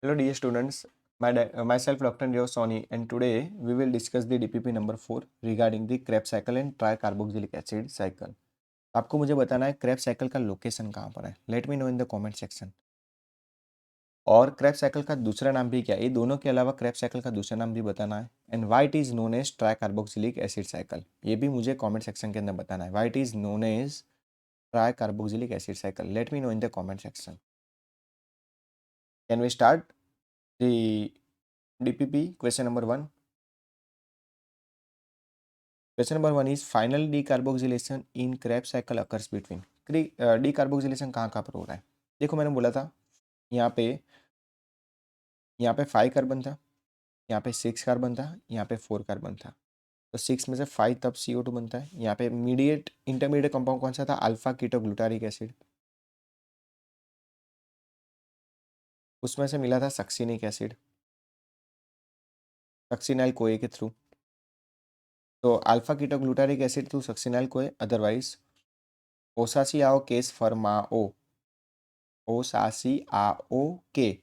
Hello dear students, myself Dr. Leo Soni, and today we will discuss the DPP number 4 regarding the Krebs cycle and tricarboxylic acid cycle. आपको मुझे बताना है Krebs cycle का location कहाँ पर है. Late me know in the comment section. और Krebs cycle का दूसरा नाम भी क्या है, ये दोनों के अलावा क्रेब्स साइकिल का दूसरा नाम भी बताना है. And why it is known as tricarboxylic acid cycle, ये भी मुझे कमेंट सेक्शन के अंदर बताना है. Why it is known as tricarboxylic acid cycle, let me know in the comment section. Can we start the DPP question number 1. Question number 1 is final decarboxylation in Krebs cycle occurs between. decarboxylation कहाँ कहाँ पर हो रहा है. देखो मैंने बोला था यहाँ पे 5 कार्बन था, यहाँ पे 6 कार्बन था, यहाँ पे 4 कार्बन था. तो 6 में से 5 तब CO2 बनता है. यहाँ पे इंटरमीडिएट कंपाउंड कौन सा था, अल्फा कीटोग्लूटारिक एसिड. उसमें से मिला था सक्सिनिक एसिड सक्सिनाइल कोए के थ्रू. तो alpha ketoglutaric acid through succinyl CoA, otherwise ओसासियाओ केस फर्माओ ओसासिआओ के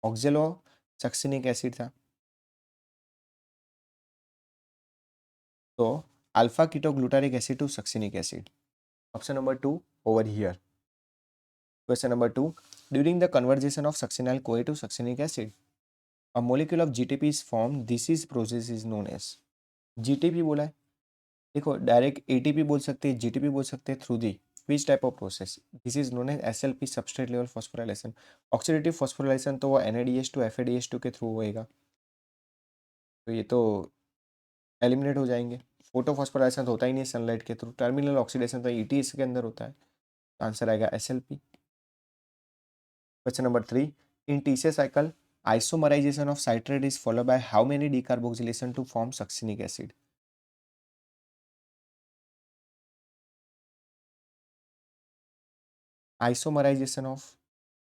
ऑक्जेलो सक्सिनिक एसिड था. तो alpha ketoglutaric acid to succinic acid. Option number 2 over here. Question number 2, during the conversion of succinyl CoA to succinic acid a molecule of GTP is form. This is process is known as. GTP बोला है. देखो direct ATP बोल सकते हैं, GTP बोल सकते हैं, through the which type of process. This is known as SLP, substrate level phosphorylation. Oxidative phosphorylation तो वो NADH2 FADH2 के थ्रू होएगा, तो ये तो एलिमिनेट हो जाएंगे. फोटो फॉस्फोराइलेशन तो होता ही नहीं सनलाइट के थ्रू. टर्मिनल ऑक्सीडेशन तो ETS के अंदर होता है. आंसर आएगा SLP. Question number 3, in TCA cycle isomerization of citrate is followed by how many decarboxylation to form succinic acid. Isomerization of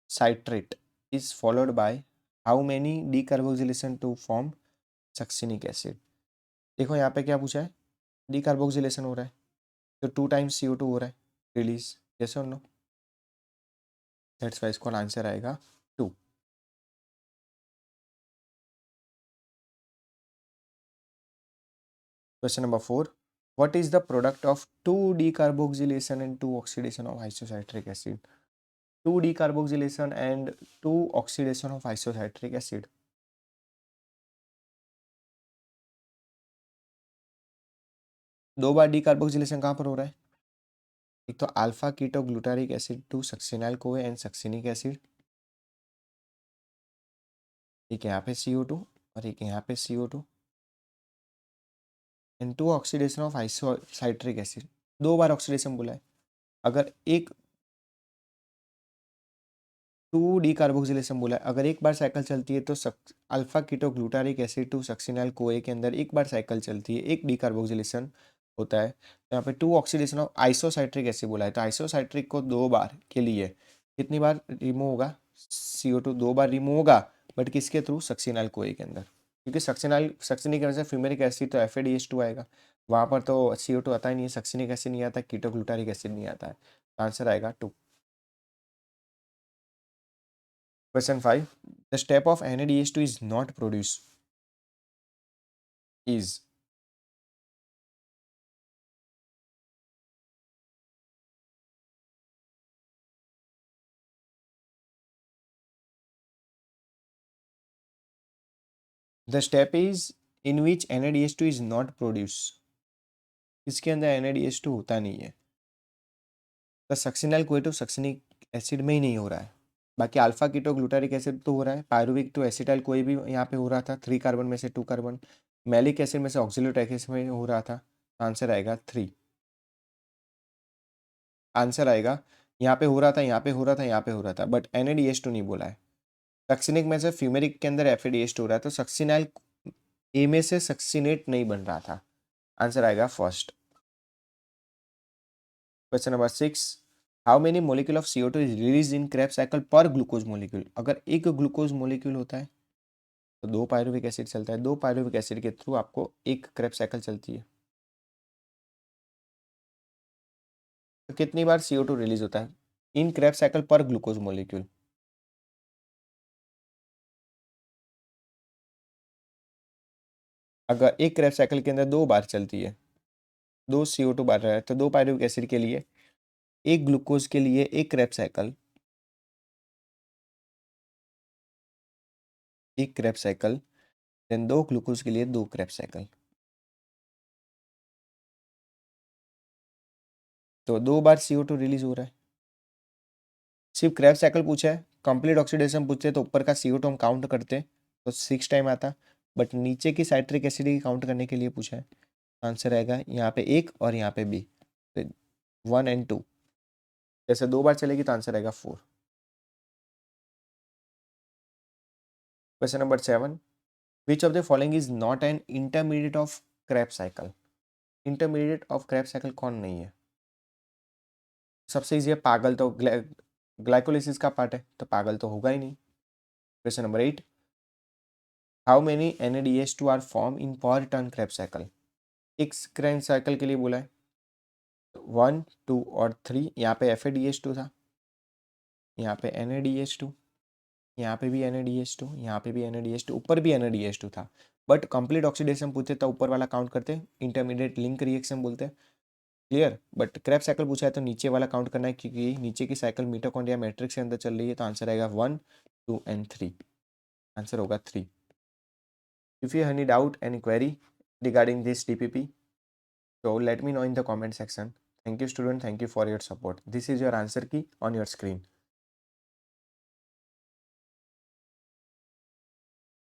citrate is followed by how many decarboxylation to form succinic acid. देखो यहाँ पे क्या पूछा है, decarboxylation हो रहा है तो 2 टाइम्स CO2 हो रहा है रिलीज. यस और नो. दैट्स वाई इसका आंसर आएगा 2. Question number 4, what is the product of 2 decarboxylation and 2 oxidation of isocitric acid. 2 decarboxylation and 2 oxidation of isocitric acid. दो बार डिकार्बोक्सिलेशन कहाँ पर हो रहा है, एक तो alpha ketoglutaric acid to succinyl CoA and succinic acid. एक यहाँ पे CO2 और एक यहाँ पे CO2 and 2 oxidation of isocitric acid. दो बार ऑक्सीडेशन बोला है. अगर एक 2 डिकार्बोक्सिलेशन बोला है, अगर एक बार साइकिल चलती है तो alpha ketoglutaric acid to succinyl CoA के अंदर एक बार साइकिल चलती है, एक डिकार्बोक्सिलेशन होता है. तो यहाँ पे 2 ऑक्सीडेशन ऑफ आइसोसाइट्रिक एसिड बोला है, तो आइसोसाइट्रिक को दो बार के लिए कितनी बार रिमूव होगा, CO2 दो बार रिमूव होगा, बट किसके थ्रू, सक्सिनाइल कोए के अंदर. क्योंकि सक्सिनिक एसिड फ्यूमेरिक एसिड तो FADH2 आएगा, वहाँ पर तो CO2 आता ही नहीं है, सक्सिनिक एसिड नहीं आता, कीटोग्लूटारिक एसिड नहीं आता है. आंसर आएगा 2. Question 5. The step of NADH2 is not produced is. The step is in which NADH2 is not produced. इसके अंदर NADH2 होता नहीं है. तो सक्सिनाइल कोए तो सक्सिनिक एसिड में ही नहीं हो रहा है. बाकी अल्फा कीटोग्लूटारिक एसिड तो हो रहा है. पायरुविक टू एसिटाइल कोई भी यहाँ पे हो रहा था, 3 कार्बन में से 2 कार्बन. मैलिक एसिड में से ऑक्सिलोइक एसिड में हो रहा था. आंसर आएगा 3. आंसर आएगा यहाँ पे हो रहा था, यहाँ पे हो रहा था, यहाँ पे हो रहा था, बट NADH2 नहीं बोला है. सक्सिनिक में से फ्यूमेरिक के अंदर FADH2 हो रहा है, तो सक्सिनाइल ए में से सक्सिनेट नहीं बन रहा था. आंसर आएगा first. Question number 6, how many molecule of CO2 is release in Krebs cycle पर ग्लूकोज मोलिक्यूल. अगर एक ग्लूकोज मोलिक्यूल होता है तो 2 पायरुविक एसिड चलता है, 2 पायरुविक एसिड के थ्रू आपको एक क्रेब्स साइकिल चलती है. तो कितनी बार CO2 रिलीज होता है इन क्रेब्स साइकिल पर ग्लूकोज मोलिक्यूल. अगर एक क्रेब्स साइकिल के अंदर 2 बार चलती है, 2 CO2 बार रहा है, तो 2 पायरुविक एसिड के लिए, एक ग्लूकोज के लिए एक क्रेब्स साइकिल, एक क्रेब्स साइकिल, देन 2 ग्लूकोज के लिए 2 क्रेब्स साइकिल। तो 2 बार CO2 रिलीज हो रहा है। सिर्फ क्रेब्स साइकिल पूछा है, कंप्लीट ऑक्सीडेशन पूछते तो ऊपर का CO2 हम काउंट करते तो 6 टाइम आता, बट नीचे की साइट्रिक एसिड की काउंट करने के लिए पूछा है। आंसर आएगा यहाँ पे 1 और यहाँ पे B, 1 एंड 2। जैसे 2 बार चलेगी तो आंसर आएगा 4। Question number 7, which of the following is not an intermediate of Krebs cycle. Intermediate of Krebs cycle कौन नहीं है? सबसे इजी है, पागल तो ग्लाइकोलिसिस का पार्ट है, तो पागल तो होगा ही नहीं। Question number 8, how many NADH2 are form in per turn Krebs cycle. एक क्रेब्स साइकिल के लिए बोला है 1, 2 और 3। यहाँ पे FADH2 था, यहाँ पे NADH2, यहाँ पे भी NADH2, यहाँ पे भी NADH2, ऊपर भी NADH2 था, बट कंप्लीट ऑक्सीडेशन पूछते तो ऊपर वाला काउंट करते, इंटरमीडिएट लिंक रिएक्शन बोलते हैं। क्लियर? बट क्रेब्स साइकिल पूछा है तो नीचे वाला काउंट करना है, क्योंकि नीचे की साइकिल मिटोकॉन्ड्रिया मैट्रिक्स के अंदर चल रही है, तो आंसर आएगा 1, 2 एंड 3। आंसर होगा 3। If you any doubt, any query regarding this DPP, so let me know in the comment section. Thank you student, thank you for your support. This is your answer key on your screen.